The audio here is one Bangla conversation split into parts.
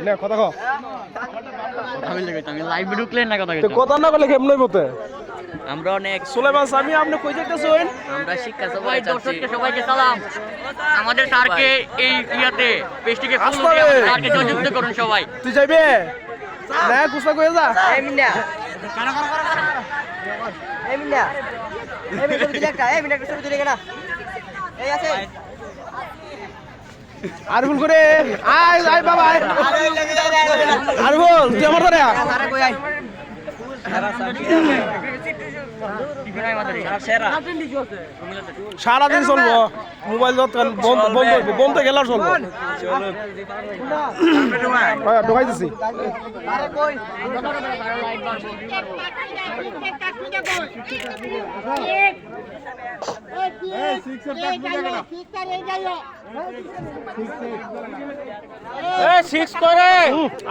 নে কথা কও কথা বললে কইতাম আমি লাইভ ঢুকলেন না কথা তো কইতাম কথা না বলে কেমনে বলতে আমরা অনেক সুলাইমান সামি আপনি কই যাইতেছেন আমরা শিক্ষা সবাই দর্শককে সবাইকে সালাম আমাদের স্যারকে এই ইয়াতে পেস্টিকে ফলো আসতে দিয়ে হবে। আমাদের স্যারকে জয়যুক্ত করুন সবাই তুই যাইবে না গুসা কই যা এই মিন্না ছবি দিলে একটা ছবি দিলে কেনা এই আছে আর ভুল করে আয় আয় বাবা আয় আর বল তুই আমার ধরে আরে কই আই সারাদিন চলবো মোবাইল যতক্ষণ বন্ধ হইব বন্ধ গেলে আর চলবো ঢোকাই দিছি আরে কই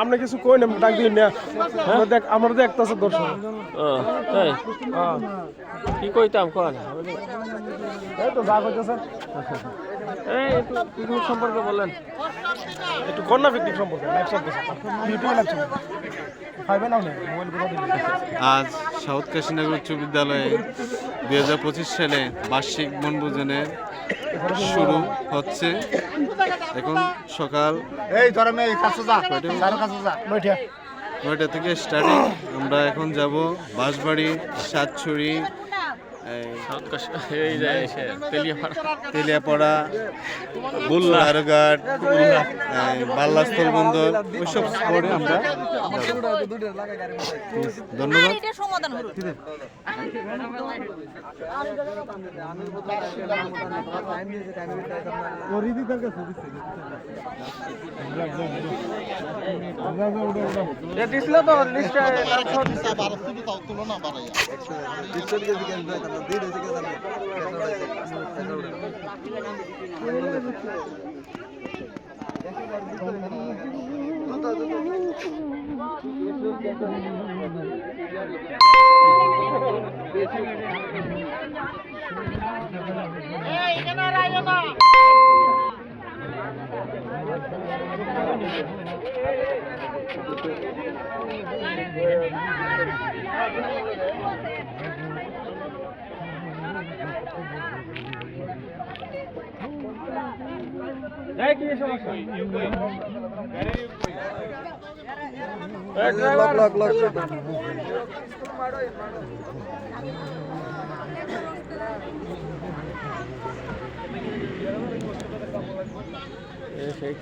আপনি কিছু কই না ডাক দিন না আমরা দেখতেছে দর্শক কি কইতাম কোন এই তো যা কইতেছেন এই একটু পিকনিক সম্পর্কে বলেন একটু কন্যা পিকনিক সম্পর্কে লাইভ চলতেছে ইউটিউবে লাইভ চলতেছে খাইবে না মোবাইল করে দিন আজ সাউথ কাশীনগর উচ্চ বিদ্যালয়ে 2025 সালে বার্ষিক বনভোজনের শুরু হচ্ছে। এখন সকাল নয়টা 9টা থেকে স্টার্টিং। আমরা এখন যাব বাঁশবাড়ি, সাতছড়ি, তেলিয়াপাড়া, বুল্লারঘাট, বাল্লাস্থল বন্দর ওইসব স্পটে আমরা ধন্যবাদ। দিছিল তো লিস্টে সেই